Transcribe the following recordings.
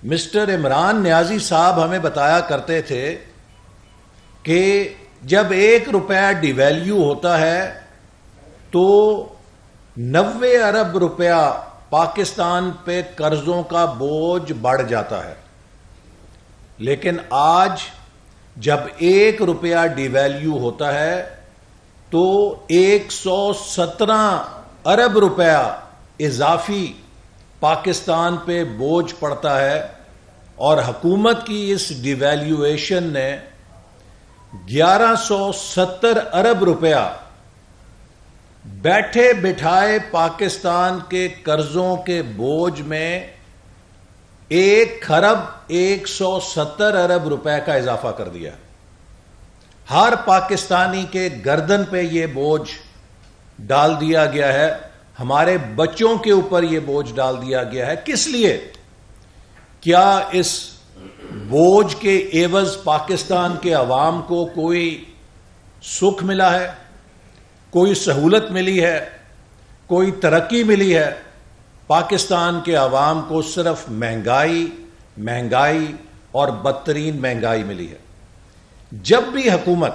Mister Imran نیازی صاحب ہمیں بتایا کرتے تھے کہ جب 1 روپیہ ڈی ویلیو ہوتا ہے تو 90 ارب روپیہ پاکستان پہ قرضوں کا بوجھ بڑھ جاتا ہے. لیکن آج جب 1 روپیہ ڈی ویلیو ہوتا ہے تو 117 ارب روپیہ اضافی پاکستان پہ بوجھ پڑتا ہے، اور حکومت کی اس ڈی ویلیویشن نے 1170 ارب روپیہ بیٹھے بٹھائے پاکستان کے قرضوں کے بوجھ میں 1,170 ارب روپے کا اضافہ کر دیا. ہر پاکستانی کے گردن پہ یہ بوجھ ڈال دیا گیا ہے، ہمارے بچوں کے اوپر یہ بوجھ ڈال دیا گیا ہے. کس لیے؟ کیا اس بوجھ کے عوض پاکستان کے عوام کو کوئی سکھ ملا ہے، کوئی سہولت ملی ہے، کوئی ترقی ملی ہے؟ پاکستان کے عوام کو صرف مہنگائی اور بدترین مہنگائی ملی ہے. جب بھی حکومت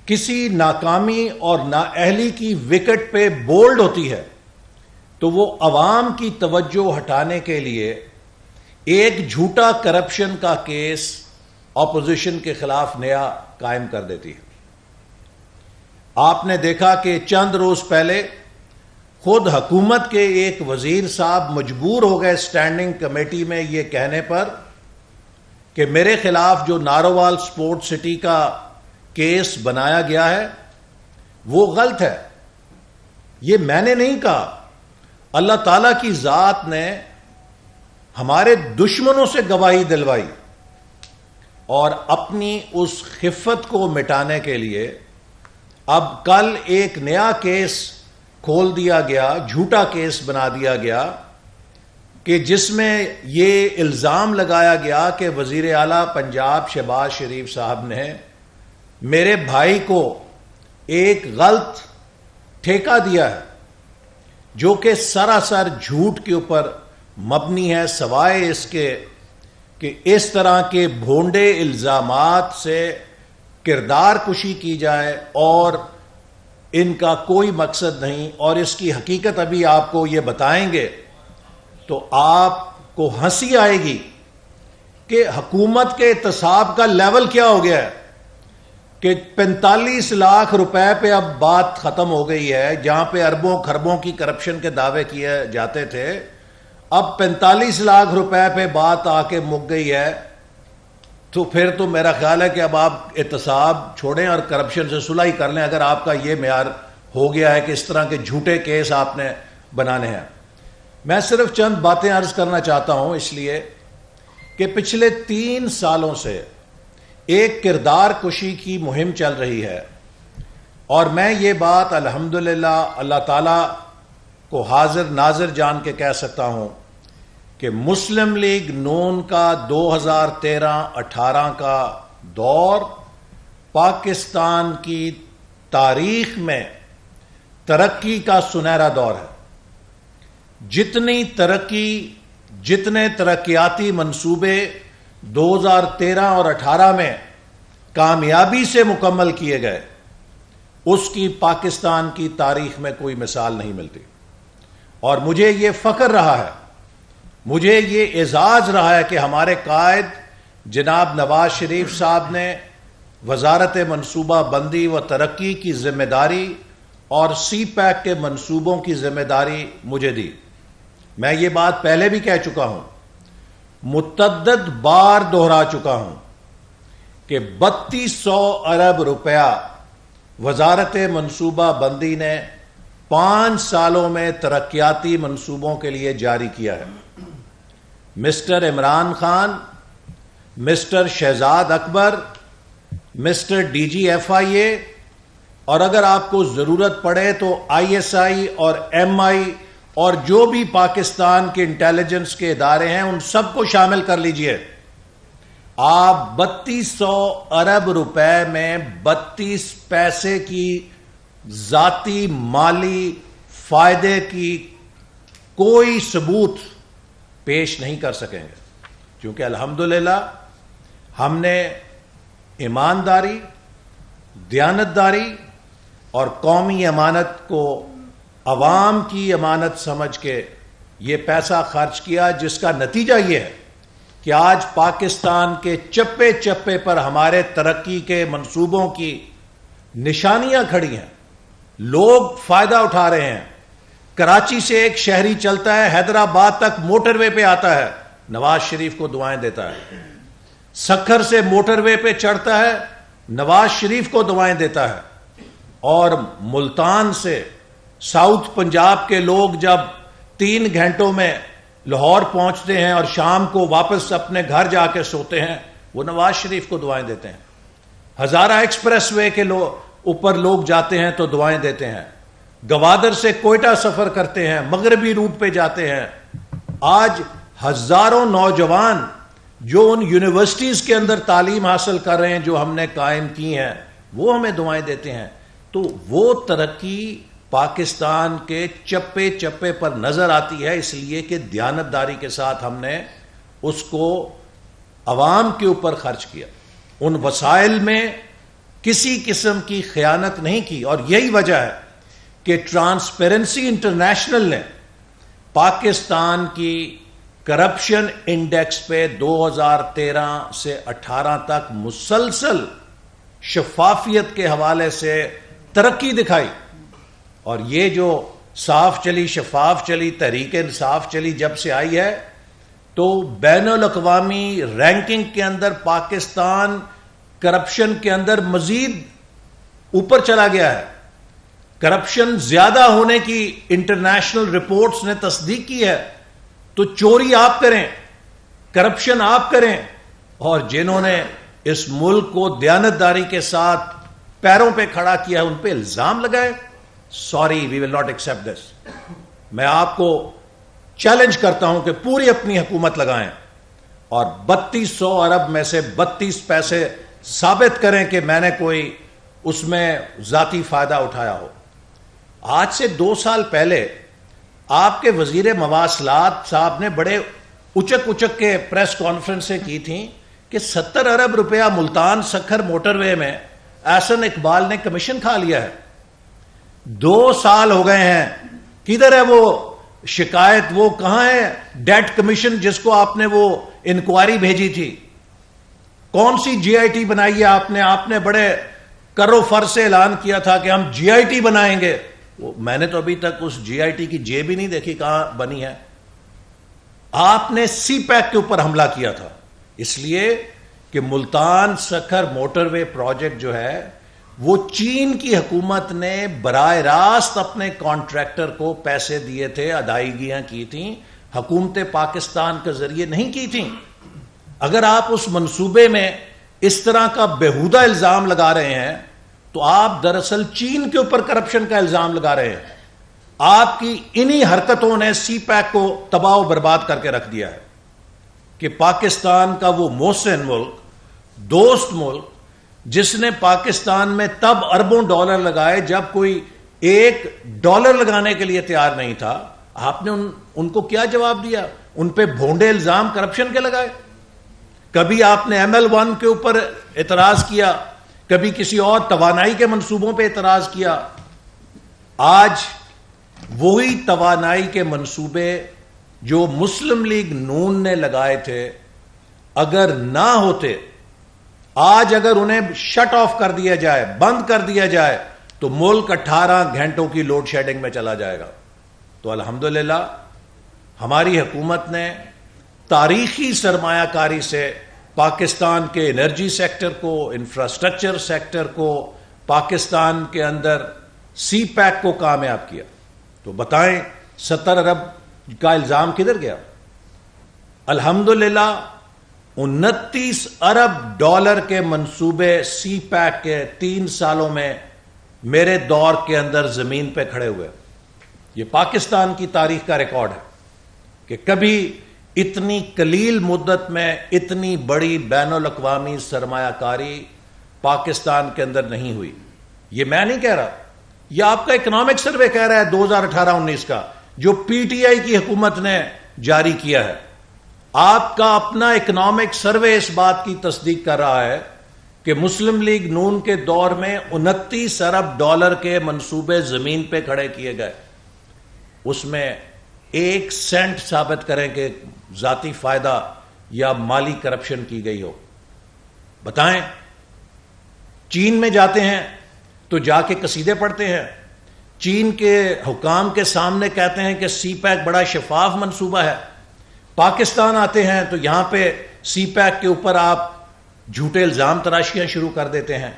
کسی ناکامی اور نااہلی کی وکٹ پہ بولڈ ہوتی ہے تو وہ عوام کی توجہ ہٹانے کے لیے ایک جھوٹا کرپشن کا کیس اپوزیشن کے خلاف نیا قائم کر دیتی ہے. آپ نے دیکھا کہ چند روز پہلے خود حکومت کے ایک وزیر صاحب مجبور ہو گئے اسٹینڈنگ کمیٹی میں یہ کہنے پر کہ میرے خلاف جو نارووال سپورٹ سٹی کا کیس بنایا گیا ہے وہ غلط ہے. یہ میں نے نہیں کہا، اللہ تعالیٰ کی ذات نے ہمارے دشمنوں سے گواہی دلوائی، اور اپنی اس خفت کو مٹانے کے لیے اب کل ایک نیا کیس کھول دیا گیا، جھوٹا کیس بنا دیا گیا کہ جس میں یہ الزام لگایا گیا کہ وزیر اعلیٰ پنجاب شہباز شریف صاحب نے میرے بھائی کو ایک غلط ٹھیکہ دیا ہے، جو کہ سراسر جھوٹ کے اوپر مبنی ہے، سوائے اس کے کہ اس طرح کے بھونڈے الزامات سے کردار کشی کی جائے اور ان کا کوئی مقصد نہیں. اور اس کی حقیقت ابھی آپ کو یہ بتائیں گے تو آپ کو ہنسی آئے گی کہ حکومت کے احتساب کا لیول کیا ہو گیا ہے کہ 45 لاکھ روپے پہ اب بات ختم ہو گئی ہے. جہاں پہ اربوں خربوں کی کرپشن کے دعوے کیے جاتے تھے، اب 45 لاکھ روپے پہ بات آ کے مک گئی ہے. تو پھر تو میرا خیال ہے کہ اب آپ احتساب چھوڑیں اور کرپشن سے صلح ہی کر لیں، اگر آپ کا یہ معیار ہو گیا ہے کہ اس طرح کے جھوٹے کیس آپ نے بنانے ہیں. میں صرف چند باتیں عرض کرنا چاہتا ہوں، اس لیے کہ پچھلے 3 سالوں سے ایک کردار کشی کی مہم چل رہی ہے، اور میں یہ بات الحمدللہ اللہ تعالیٰ کو حاضر ناظر جان کے کہہ سکتا ہوں کہ مسلم لیگ نون کا 2013-18 کا دور پاکستان کی تاریخ میں ترقی کا سنہرا دور ہے. جتنے ترقیاتی منصوبے 2013 اور 18 میں کامیابی سے مکمل کیے گئے، اس کی پاکستان کی تاریخ میں کوئی مثال نہیں ملتی. اور مجھے یہ فخر رہا ہے، مجھے یہ اعزاز رہا ہے کہ ہمارے قائد جناب نواز شریف صاحب نے وزارت منصوبہ بندی و ترقی کی ذمہ داری اور سی پیک کے منصوبوں کی ذمہ داری مجھے دی. میں یہ بات پہلے بھی کہہ چکا ہوں، متعدد بار دہرا چکا ہوں کہ 3200 ارب روپیہ وزارت منصوبہ بندی نے 5 سالوں میں ترقیاتی منصوبوں کے لیے جاری کیا ہے. مسٹر عمران خان، مسٹر شہزاد اکبر، مسٹر ڈی جی ایف آئی اے، اور اگر آپ کو ضرورت پڑے تو آئی ایس آئی اور ایم آئی اور جو بھی پاکستان کے انٹیلیجنس کے ادارے ہیں ان سب کو شامل کر لیجئے. آپ 3200 ارب روپے میں 32 پیسے کی ذاتی مالی فائدے کی کوئی ثبوت پیش نہیں کر سکیں گے، کیونکہ الحمدللہ ہم نے ایمانداری، دیانتداری اور قومی امانت کو عوام کی امانت سمجھ کے یہ پیسہ خرچ کیا، جس کا نتیجہ یہ ہے کہ آج پاکستان کے چپے چپے پر ہمارے ترقی کے منصوبوں کی نشانیاں کھڑی ہیں، لوگ فائدہ اٹھا رہے ہیں۔ کراچی سے ایک شہری چلتا ہے، حیدرآباد تک موٹر وے پہ آتا ہے، نواز شریف کو دعائیں دیتا ہے۔ سکھر سے موٹر وے پہ چڑھتا ہے، نواز شریف کو دعائیں دیتا ہے۔ اور ملتان سے ساؤتھ پنجاب کے لوگ جب 3 گھنٹوں میں لاہور پہنچتے ہیں اور شام کو واپس اپنے گھر جا کے سوتے ہیں، وہ نواز شریف کو دعائیں دیتے ہیں۔ ہزارہ ایکسپریس وے کے اوپر لوگ جاتے ہیں تو دعائیں دیتے ہیں۔ گوادر سے کوئٹہ سفر کرتے ہیں، مغربی روٹ پہ جاتے ہیں۔ آج ہزاروں نوجوان جو ان یونیورسٹیز کے اندر تعلیم حاصل کر رہے ہیں جو ہم نے قائم کی ہیں، وہ ہمیں دعائیں دیتے ہیں۔ تو وہ ترقی پاکستان کے چپے چپے پر نظر آتی ہے، اس لیے کہ دیانتداری کے ساتھ ہم نے اس کو عوام کے اوپر خرچ کیا، ان وسائل میں کسی قسم کی خیانت نہیں کی۔ اور یہی وجہ ہے کہ ٹرانسپیرنسی انٹرنیشنل نے پاکستان کی کرپشن انڈیکس پہ 2013 سے 18 تک مسلسل شفافیت کے حوالے سے ترقی دکھائی۔ اور یہ جو صاف چلی، شفاف چلی، تحریک انصاف چلی، جب سے آئی ہے تو بین الاقوامی رینکنگ کے اندر پاکستان کرپشن کے اندر مزید اوپر چلا گیا ہے۔ کرپشن زیادہ ہونے کی انٹرنیشنل رپورٹس نے تصدیق کی ہے۔ تو چوری آپ کریں، کرپشن آپ کریں، اور جنہوں نے اس ملک کو دیانتداری کے ساتھ پیروں پہ کھڑا کیا ان پہ الزام لگائے، sorry we will not accept this. میں آپ کو چیلنج کرتا ہوں کہ پوری اپنی حکومت لگائیں اور 3200 ارب میں سے 32 پیسے ثابت کریں کہ میں نے کوئی اس میں ذاتی فائدہ اٹھایا ہو۔ آج سے 2 سال پہلے آپ کے وزیر مواصلات صاحب نے بڑے اچک اچک کے پریس کانفرنسیں کی تھیں کہ 70 ارب روپیہ ملتان سکھر موٹر وے میں احسن اقبال نے کمیشن کھا لیا ہے۔ 2 سال ہو گئے ہیں، کدھر ہے وہ شکایت؟ وہ کہاں ہے ڈیٹ کمیشن جس کو آپ نے وہ انکوائری بھیجی تھی؟ کون سی جی آئی ٹی بنائی ہے آپ نے بڑے کرو فر سے اعلان کیا تھا کہ ہم جی آئی ٹی بنائیں گے، میں نے تو ابھی تک اس جی آئی ٹی کی جے بھی نہیں دیکھی کہاں بنی ہے۔ آپ نے سی پیک کے اوپر حملہ کیا تھا، اس لیے کہ ملتان سکھر موٹر وے پروجیکٹ جو ہے وہ چین کی حکومت نے براہ راست اپنے کانٹریکٹر کو پیسے دیے تھے، ادائیگیاں کی تھیں، حکومت پاکستان کے ذریعے نہیں کی تھیں۔ اگر آپ اس منصوبے میں اس طرح کا بیہودہ الزام لگا رہے ہیں تو آپ دراصل چین کے اوپر کرپشن کا الزام لگا رہے ہیں۔ آپ کی انہی حرکتوں نے سی پیک کو تباہ و برباد کر کے رکھ دیا ہے کہ پاکستان کا وہ محسن ملک، دوست ملک، جس نے پاکستان میں تب اربوں ڈالر لگائے جب کوئی $1 لگانے کے لیے تیار نہیں تھا، آپ نے ان کو کیا جواب دیا؟ ان پہ بھونڈے الزام کرپشن کے لگائے۔ کبھی آپ نے ML1 کے اوپر اعتراض کیا، کبھی کسی اور توانائی کے منصوبوں پہ اعتراض کیا۔ آج وہی توانائی کے منصوبے جو مسلم لیگ نون نے لگائے تھے اگر نہ ہوتے، آج اگر انہیں شٹ آف کر دیا جائے، بند کر دیا جائے، تو ملک 18 گھنٹوں کی لوڈ شیڈنگ میں چلا جائے گا۔ تو الحمدللہ ہماری حکومت نے تاریخی سرمایہ کاری سے پاکستان کے انرجی سیکٹر کو، انفراسٹرکچر سیکٹر کو، پاکستان کے اندر سی پیک کو کامیاب کیا۔ تو بتائیں 70 ارب کا الزام کدھر گیا؟ الحمدللہ 29 ارب ڈالر کے منصوبے سی پیک کے 3 سالوں میں میرے دور کے اندر زمین پہ کھڑے ہوئے۔ یہ پاکستان کی تاریخ کا ریکارڈ ہے کہ کبھی اتنی قلیل مدت میں اتنی بڑی بین الاقوامی سرمایہ کاری پاکستان کے اندر نہیں ہوئی۔ یہ میں نہیں کہہ رہا، یہ آپ کا اکنامک سروے کہہ رہا ہے 2018-19 کا، جو پی ٹی آئی کی حکومت نے جاری کیا ہے۔ آپ کا اپنا اکنامک سروے اس بات کی تصدیق کر رہا ہے کہ مسلم لیگ نون کے دور میں 29 ارب ڈالر کے منصوبے زمین پہ کھڑے کیے گئے. اس میں 1 سینٹ ثابت کریں کہ ذاتی فائدہ یا مالی کرپشن کی گئی ہو. بتائیں. چین میں جاتے ہیں تو جا کے قصیدے پڑھتے ہیں. چین کے حکام کے سامنے کہتے ہیں کہ سی پیک بڑا شفاف منصوبہ ہے. پاکستان آتے ہیں تو یہاں پہ سی پیک کے اوپر آپ جھوٹے الزام تراشیاں شروع کر دیتے ہیں.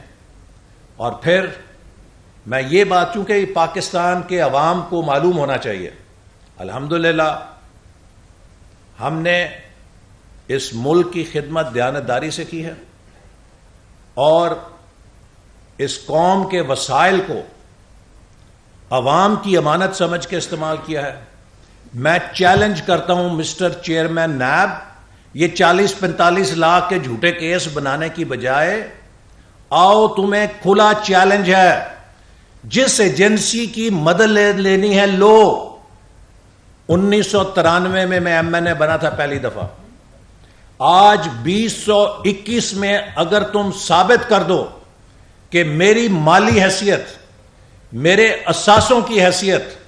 اور پھر میں یہ بات, چونکہ پاکستان کے عوام کو معلوم ہونا چاہیے, الحمدللہ ہم نے اس ملک کی خدمت دیانتداری سے کی ہے اور اس قوم کے وسائل کو عوام کی امانت سمجھ کے استعمال کیا ہے. میں چیلنج کرتا ہوں مسٹر چیئرمین نیب, یہ 40-45 لاکھ کے جھوٹے کیس بنانے کی بجائے آؤ تمہیں کھلا چیلنج ہے, جس ایجنسی کی مدد لینی ہے لو. 1993 میں ایم این اے بنا تھا پہلی دفعہ. آج 2021 میں اگر تم ثابت کر دو کہ میری مالی حیثیت, میرے اثاثوں کی حیثیت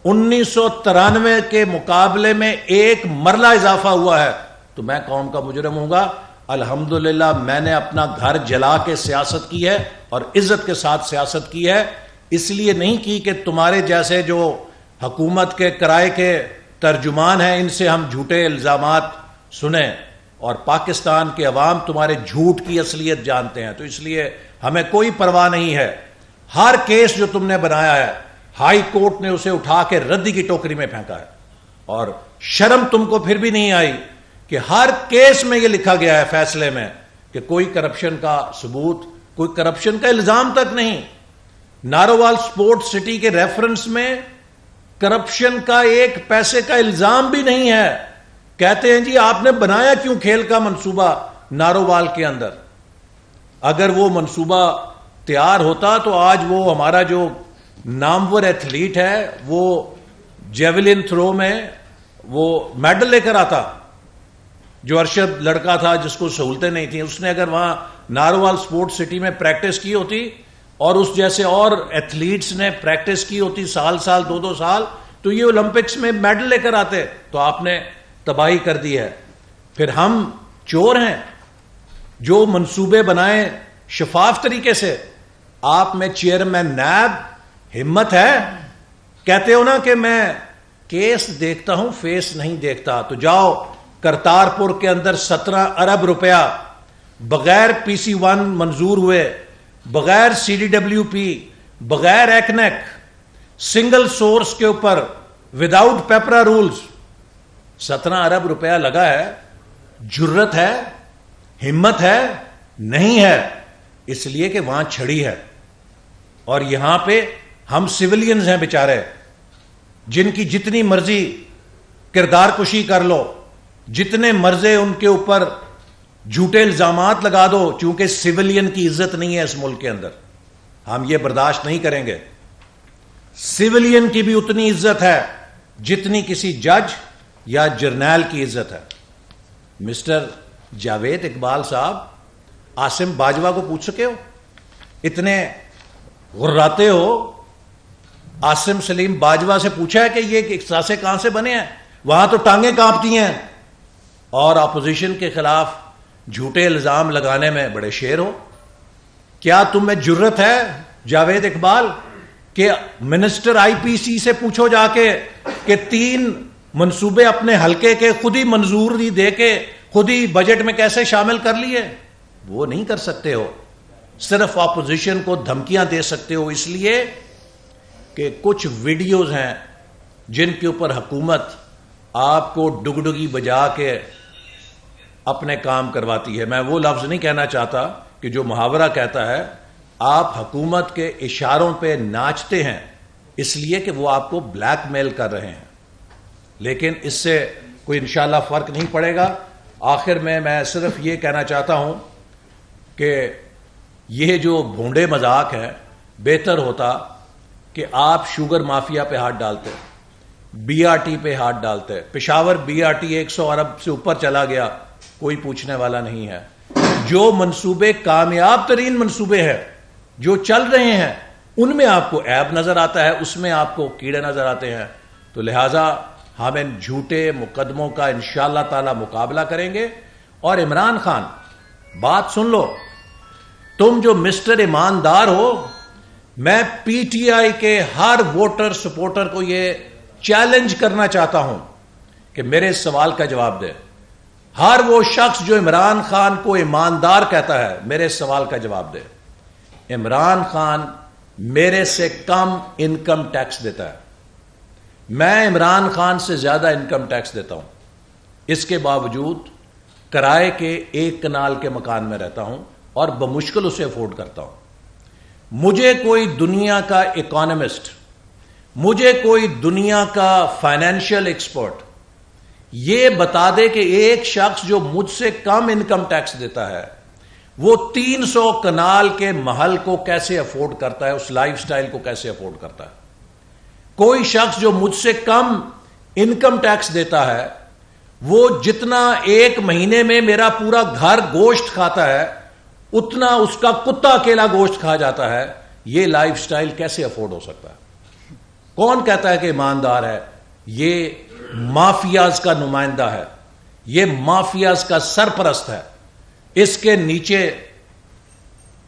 1993 کے مقابلے میں 1 مرلہ اضافہ ہوا ہے, تو میں قوم کا مجرم ہوں گا. الحمدللہ میں نے اپنا گھر جلا کے سیاست کی ہے اور عزت کے ساتھ سیاست کی ہے. اس لیے نہیں کی کہ تمہارے جیسے جو حکومت کے کرائے کے ترجمان ہیں ان سے ہم جھوٹے الزامات سنیں, اور پاکستان کے عوام تمہارے جھوٹ کی اصلیت جانتے ہیں. تو اس لیے ہمیں کوئی پرواہ نہیں ہے. ہر کیس جو تم نے بنایا ہے ہائی کورٹ نے اسے اٹھا کے ردی کی ٹوکری میں پھینکا ہے, اور شرم تم کو پھر بھی نہیں آئی کہ ہر کیس میں یہ لکھا گیا ہے فیصلے میں کہ کوئی کرپشن کا ثبوت, کوئی کرپشن کا الزام تک نہیں. نارووال سپورٹ سٹی کے ریفرنس میں کرپشن کا 1 پیسے کا الزام بھی نہیں ہے. کہتے ہیں جی آپ نے بنایا کیوں کھیل کا منصوبہ نارووال کے اندر. اگر وہ منصوبہ تیار ہوتا تو آج وہ ہمارا جو نامور ایتھلیٹ ہے وہ جیولن تھرو میں وہ میڈل لے کر آتا. جو ارشد لڑکا تھا جس کو سہولتیں نہیں تھیں, اس نے اگر وہاں نارووال سپورٹ سٹی میں پریکٹس کی ہوتی اور اس جیسے اور ایتھلیٹس نے پریکٹس کی ہوتی سال 2 سال, تو یہ اولمپکس میں میڈل لے کر آتے. تو آپ نے تباہی کر دی ہے. پھر ہم چور ہیں جو منصوبے بنائیں شفاف طریقے سے. آپ میں چیئرمین نیب ہمت ہے, کہتے ہو نا کہ میں کیس دیکھتا ہوں فیس نہیں دیکھتا. تو جاؤ کرتارپور کے اندر 17 ارب روپیہ بغیر PC1 منظور ہوئے, بغیر CDWP, بغیر ایکنیک, سنگل سورس کے اوپر وداؤٹ پیپرا رولز 17 ارب روپیہ لگا ہے. جرت ہے, ہمت ہے نہیں ہے, اس لیے کہ وہاں چھڑی ہے. اور یہاں پہ ہم سویلینز ہیں بیچارے, جن کی جتنی مرضی کردار کشی کر لو, جتنے مرضے ان کے اوپر جھوٹے الزامات لگا دو, چونکہ سویلین کی عزت نہیں ہے اس ملک کے اندر, ہم یہ برداشت نہیں کریں گے. سویلین کی بھی اتنی عزت ہے جتنی کسی جج یا جرنیل کی عزت ہے. مسٹر جاوید اقبال صاحب عاصم باجوہ کو پوچھ سکے ہو؟ اتنے غراتے ہو, عاصم سلیم باجوہ سے پوچھا ہے کہ یہ اثاثے کہاں سے بنے ہیں؟ وہاں تو ٹانگیں کانپتی ہیں. اور اپوزیشن کے خلاف جھوٹے الزام لگانے میں بڑے شیر ہو. کیا تم میں جرت ہے جاوید اقبال کہ منسٹر IPC سے پوچھو جا کے کہ 3 منصوبے اپنے حلقے کے خود ہی منظوری دے کے خود ہی بجٹ میں کیسے شامل کر لیے؟ وہ نہیں کر سکتے ہو. صرف اپوزیشن کو دھمکیاں دے سکتے ہو, اس لیے کہ کچھ ویڈیوز ہیں جن کے اوپر حکومت آپ کو ڈگڈگی بجا کے اپنے کام کرواتی ہے. میں وہ لفظ نہیں کہنا چاہتا کہ جو محاورہ کہتا ہے آپ حکومت کے اشاروں پہ ناچتے ہیں اس لیے کہ وہ آپ کو بلیک میل کر رہے ہیں, لیکن اس سے کوئی انشاءاللہ فرق نہیں پڑے گا. آخر میں صرف یہ کہنا چاہتا ہوں کہ یہ جو بھونڈے مذاق ہے, بہتر ہوتا کہ آپ شوگر مافیا پہ ہاتھ ڈالتے. بی آر ٹی پہ ہاتھ ڈالتے ہیں. پشاور بی آر ٹی 100 ارب سے اوپر چلا گیا, کوئی پوچھنے والا نہیں ہے. جو منصوبے کامیاب ترین منصوبے ہیں جو چل رہے ہیں, ان میں آپ کو عیب نظر آتا ہے, اس میں آپ کو کیڑے نظر آتے ہیں. تو لہٰذا ہم ان جھوٹے مقدموں کا انشاءاللہ تعالی مقابلہ کریں گے. اور عمران خان, بات سن لو, تم جو مسٹر ایماندار ہو, میں پی ٹی آئی کے ہر ووٹر سپورٹر کو یہ چیلنج کرنا چاہتا ہوں کہ میرے اس سوال کا جواب دے. ہر وہ شخص جو عمران خان کو ایماندار کہتا ہے, میرے اس سوال کا جواب دے. عمران خان میرے سے کم انکم ٹیکس دیتا ہے, میں عمران خان سے زیادہ انکم ٹیکس دیتا ہوں. اس کے باوجود کرائے کے 1 کنال کے مکان میں رہتا ہوں اور بمشکل اسے افورڈ کرتا ہوں. مجھے کوئی دنیا کا اکانومسٹ, مجھے کوئی دنیا کا فائنینشیل ایکسپرٹ یہ بتا دے کہ ایک شخص جو مجھ سے کم انکم ٹیکس دیتا ہے وہ 300 کنال کے محل کو کیسے افورڈ کرتا ہے, اس لائف سٹائل کو کیسے افورڈ کرتا ہے. کوئی شخص جو مجھ سے کم انکم ٹیکس دیتا ہے وہ جتنا 1 مہینے میں میرا پورا گھر گوشت کھاتا ہے اتنا اس کا کتا اکیلا گوشت کھا جاتا ہے. یہ لائف سٹائل کیسے افورڈ ہو سکتا ہے؟ کون کہتا ہے کہ ایماندار ہے؟ یہ مافیاز کا نمائندہ ہے, یہ مافیاز کا سرپرست ہے. اس کے نیچے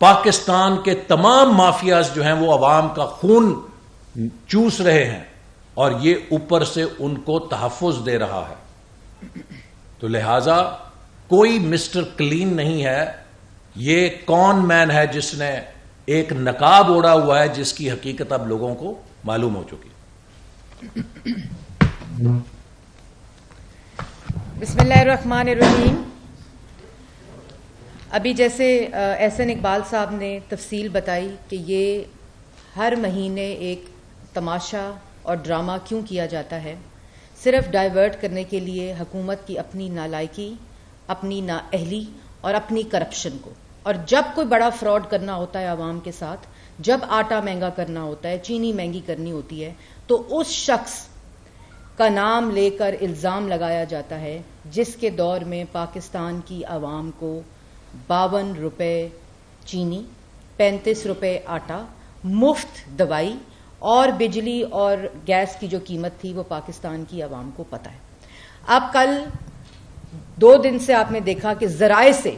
پاکستان کے تمام مافیاز جو ہیں وہ عوام کا خون چوس رہے ہیں اور یہ اوپر سے ان کو تحفظ دے رہا ہے. تو لہذا کوئی مسٹر کلین نہیں ہے. یہ کون مین ہے جس نے ایک نقاب اوڑا ہوا ہے جس کی حقیقت اب لوگوں کو معلوم ہو چکی. بسم اللہ الرحمن الرحیم. ابھی جیسے احسن اقبال صاحب نے تفصیل بتائی کہ یہ ہر مہینے ایک تماشا اور ڈرامہ کیوں کیا جاتا ہے, صرف ڈائیورٹ کرنے کے لیے حکومت کی اپنی نالائکی, اپنی نااہلی اور اپنی کرپشن کو. اور جب کوئی بڑا فراڈ کرنا ہوتا ہے عوام کے ساتھ, جب آٹا مہنگا کرنا ہوتا ہے, چینی مہنگی کرنی ہوتی ہے, تو اس شخص کا نام لے کر الزام لگایا جاتا ہے جس کے دور میں پاکستان کی عوام کو 52 روپے چینی, 35 روپے آٹا, مفت دوائی اور بجلی اور گیس کی جو قیمت تھی وہ پاکستان کی عوام کو پتہ ہے. اب کل 2 دن سے آپ نے دیکھا کہ ذرائع سے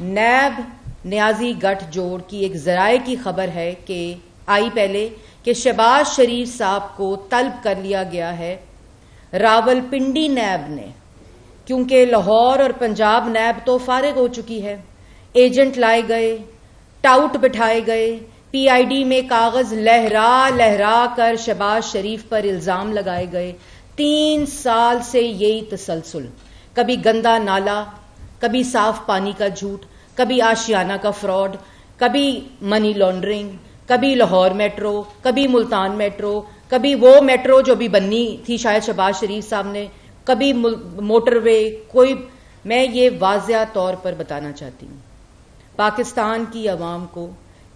نیب نیازی گٹھ جوڑ کی ایک ذرائع کی خبر ہے کہ آئی پہلے کہ شہباز شریف صاحب کو طلب کر لیا گیا ہے راولپنڈی نیب نے, کیونکہ لاہور اور پنجاب نیب تو فارغ ہو چکی ہے. ایجنٹ لائے گئے, ٹاؤٹ بٹھائے گئے, پی آئی ڈی میں کاغذ لہرا لہرا کر شہباز شریف پر الزام لگائے گئے. 3 سال سے یہی تسلسل, کبھی گندا نالا, کبھی صاف پانی کا جھوٹ, کبھی آشیانہ کا فراڈ, کبھی منی لانڈرنگ, کبھی لاہور میٹرو, کبھی ملتان میٹرو, کبھی وہ میٹرو جو بھی بننی تھی شاید شہباز شریف صاحب نے, کبھی موٹر وے. کوئی, میں یہ واضح طور پر بتانا چاہتی ہوں پاکستان کی عوام کو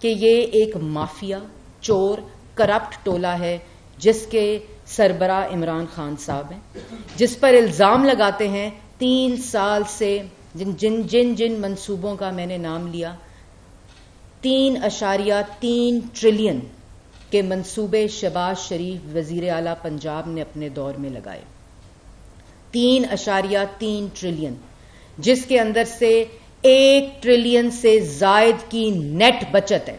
کہ یہ ایک مافیا, چور, کرپٹ ٹولہ ہے جس کے سربراہ عمران خان صاحب ہیں, جس پر الزام لگاتے ہیں 3 سال سے جن منصوبوں کا میں نے نام لیا, 3.3 ٹریلین کے منصوبے شہباز شریف وزیر اعلیٰ پنجاب نے اپنے دور میں لگائے. 3.3 ٹریلین, جس کے اندر سے 1 ٹریلین سے زائد کی نیٹ بچت ہے.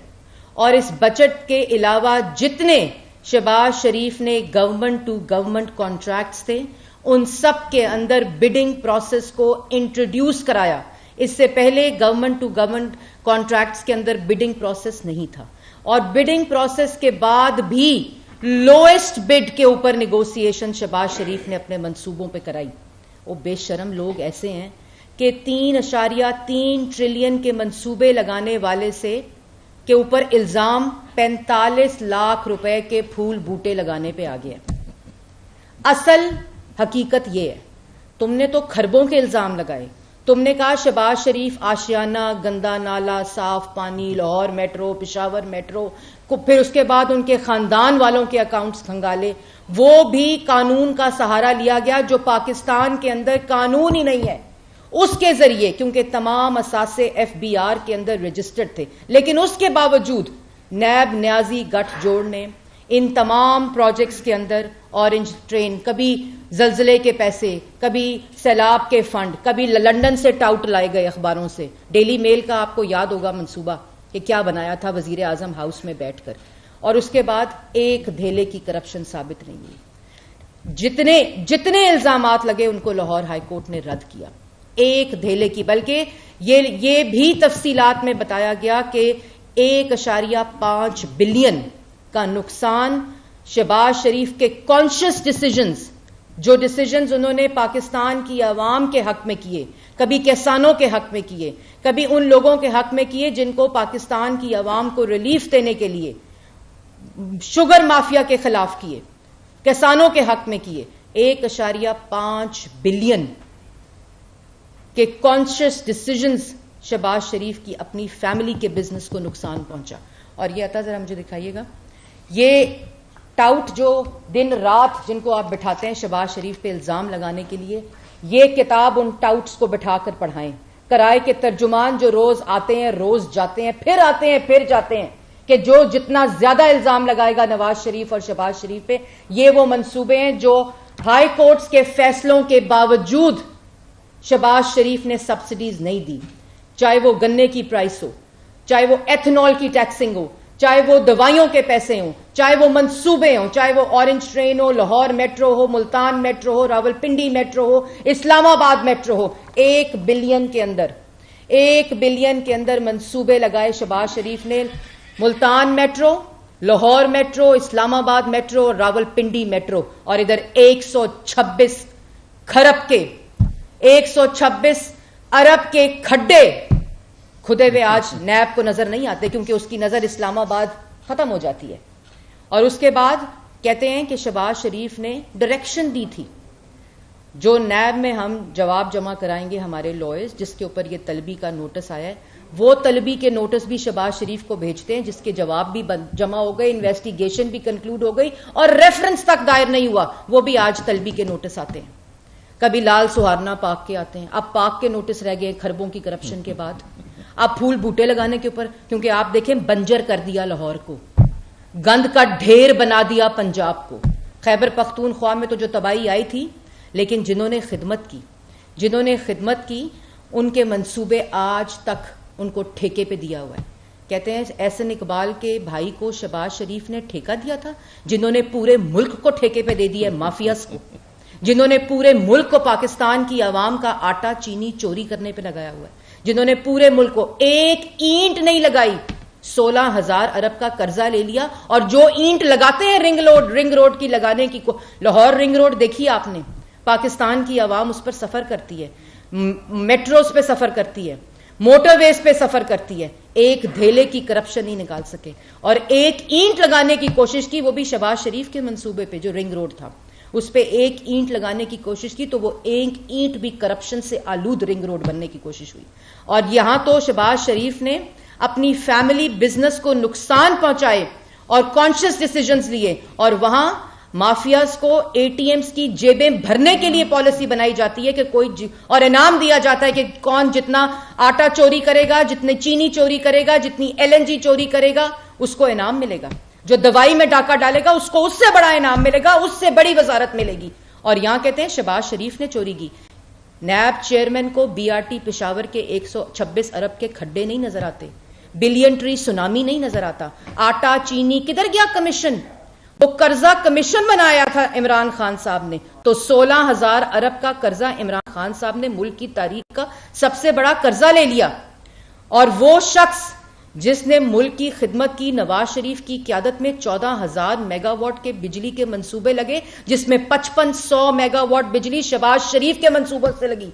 اور اس بچت کے علاوہ جتنے شہباز شریف نے گورنمنٹ ٹو گورنمنٹ کانٹریکٹس تھے ان سب کے اندر بڈنگ پروسیس کو انٹروڈیوس کرایا. اس سے پہلے گورنمنٹ ٹو گورنمنٹ کانٹریکٹس کے اندر بڈنگ پروسیس نہیں تھا, اور بڈنگ پروسیس کے بعد بھی لوئسٹ بڈ کے اوپر نیگوسیشن شہباز شریف نے اپنے منصوبوں پہ کرائی. وہ بے شرم لوگ ایسے ہیں کہ 3.3 ٹریلین کے منصوبے لگانے والے سے کے اوپر الزام 45 لاکھ روپے کے پھول بوٹے لگانے پہ آ گیا. اصل حقیقت یہ ہے, تم نے تو کھربوں کے الزام لگائے. تم نے کہا شہباز شریف آشیانہ, گندا نالا, صاف پانی, لاہور میٹرو, پشاور میٹرو کو, پھر اس کے بعد ان کے خاندان والوں کے اکاؤنٹس کھنگالے, وہ بھی قانون کا سہارا لیا گیا جو پاکستان کے اندر قانون ہی نہیں ہے، اس کے ذریعے، کیونکہ تمام اثاثے FBR کے اندر رجسٹرڈ تھے، لیکن اس کے باوجود نیب نیازی گٹھ جوڑ نے ان تمام پروجیکٹس کے اندر اورنج ٹرین، کبھی زلزلے کے پیسے، کبھی سیلاب کے فنڈ، کبھی لندن سے ٹاؤٹ لائے گئے اخباروں سے. ڈیلی میل کا آپ کو یاد ہوگا منصوبہ کہ کیا بنایا تھا وزیر اعظم ہاؤس میں بیٹھ کر، اور اس کے بعد ایک دھیلے کی کرپشن ثابت نہیں ہوئی. جتنے الزامات لگے ان کو لاہور ہائی کورٹ نے رد کیا، ایک دھیلے کی. بلکہ یہ بھی تفصیلات میں بتایا گیا کہ 1.5 بلین کا نقصان شہباز شریف کے کانشیس ڈیسیجنز، جو ڈیسیجنز انہوں نے پاکستان کی عوام کے حق میں کیے، کبھی کسانوں کے حق میں کیے، کبھی ان لوگوں کے حق میں کیے جن کو پاکستان کی عوام کو ریلیف دینے کے لیے، شوگر مافیا کے خلاف کیے، کسانوں کے حق میں کیے. 1.5 بلین کے کانشیس ڈیسیجنز شہباز شریف کی اپنی فیملی کے بزنس کو نقصان پہنچا. اور یہ عطا ذرا مجھے دکھائیے گا، یہ ٹاؤٹ جو دن رات جن کو آپ بٹھاتے ہیں شہباز شریف پہ الزام لگانے کے لیے، یہ کتاب ان ٹاؤٹس کو بٹھا کر پڑھائیں. کرائے کے ترجمان جو روز آتے ہیں، روز جاتے ہیں، پھر آتے ہیں، پھر جاتے ہیں، کہ جو جتنا زیادہ الزام لگائے گا نواز شریف اور شہباز شریف پہ، یہ وہ منصوبے ہیں جو ہائی کورٹس کے فیصلوں کے باوجود شہباز شریف نے سبسڈیز نہیں دی. چاہے وہ گنے کی پرائس ہو، چاہے وہ ایتھنول کی ٹیکسنگ ہو، چاہے وہ دوائیوں کے پیسے ہوں، چاہے وہ منصوبے ہوں، چاہے وہ اورنج ٹرین ہو، لاہور میٹرو ہو، ملتان میٹرو ہو، راولپنڈی میٹرو ہو، اسلام آباد میٹرو ہو. 1 بلین کے اندر منصوبے لگائے شہباز شریف نے. ملتان میٹرو، لاہور میٹرو، اسلام آباد میٹرو اور راولپنڈی میٹرو. اور ادھر 126 کھرب کے 126 ارب کے کھڈے کھدے ہوئے آج نیب کو نظر نہیں آتے، کیونکہ اس کی نظر اسلام آباد ختم ہو جاتی ہے. اور اس کے بعد کہتے ہیں کہ شہباز شریف نے ڈائریکشن دی تھی، جو نیب میں ہم جواب جمع کرائیں گے ہمارے لائرز، جس کے اوپر یہ طلبی کا نوٹس آیا ہے، وہ طلبی کے نوٹس بھی شہباز شریف کو بھیجتے ہیں، جس کے جواب بھی جمع ہو گئے، انویسٹیگیشن بھی کنکلوڈ ہو گئی، اور ریفرنس تک دائر نہیں ہوا، وہ بھی آج طلبی کے نوٹس آتے ہیں. کبھی لال سہارنا پاک کے آتے ہیں، اب پاک کے نوٹس رہ گئے کھربوں کی کرپشن کے بعد. اب پھول بوٹے لگانے کے اوپر، کیونکہ آپ دیکھیں بنجر کر دیا لاہور کو، گند کا ڈھیر بنا دیا پنجاب کو. خیبر پختونخوا میں تو جو تباہی آئی تھی، لیکن جنہوں نے خدمت کی ان کے منصوبے آج تک ان کو ٹھیکے پہ دیا ہوا ہے. کہتے ہیں احسن اقبال کے بھائی کو شہباز شریف نے ٹھیکہ دیا تھا، جنہوں نے پورے ملک کو ٹھیکے پہ دے دیا ہے، مافیاز کو، جنہوں نے پورے ملک کو پاکستان کی عوام کا آٹا چینی چوری کرنے پہ لگایا ہوا ہے، جنہوں نے پورے ملک کو ایک اینٹ نہیں لگائی، 16,000 ارب کا قرضہ لے لیا. اور جو اینٹ لگاتے ہیں رنگ روڈ کی لگانے کی، لاہور رنگ روڈ دیکھی آپ نے، پاکستان کی عوام اس پر سفر کرتی ہے، میٹروز پہ سفر کرتی ہے، موٹر ویز پہ سفر کرتی ہے. ایک دھیلے کی کرپشن نہیں نکال سکے، اور ایک اینٹ لگانے کی کوشش کی، وہ بھی شہباز شریف کے منصوبے پہ جو رنگ روڈ تھا، اس پہ ایک اینٹ لگانے کی کوشش کی تو وہ ایک اینٹ بھی کرپشن سے آلود رنگ روڈ بننے کی کوشش ہوئی. اور یہاں تو شہباز شریف نے اپنی فیملی بزنس کو نقصان پہنچائے اور کانشیس ڈیسیجنز لیے، اور وہاں مافیاز کو ATMs کی جیبیں بھرنے کے لیے پالیسی بنائی جاتی ہے کہ اور انعام دیا جاتا ہے کہ کون جتنا آٹا چوری کرے گا، جتنی چینی چوری کرے گا، جتنی LNG چوری کرے گا، اس کو انعام ملے گا. جو دوائی میں ڈاکہ ڈالے گا اس کو اس سے بڑا انعام ملے گا، اس سے بڑی وزارت ملے گی. اور یہاں کہتے ہیں شہباز شریف نے چوری کی. نیب چیئرمین کو BRT پشاور کے 126 ارب کے کھڈے نہیں نظر آتے، بلین ٹری سونامی نہیں نظر آتا، آٹا چینی کدھر گیا کمیشن؟ وہ قرضہ کمیشن بنایا تھا عمران خان صاحب نے، تو 16,000 ارب کا قرضہ عمران خان صاحب نے ملک کی تاریخ کا سب سے بڑا قرضہ لے لیا. اور وہ شخص جس نے ملک کی خدمت کی، نواز شریف کی قیادت میں 14,000 میگا واٹ کے بجلی کے منصوبے لگے، جس میں 5500 میگا واٹ بجلی شہباز شریف کے منصوبوں سے لگی،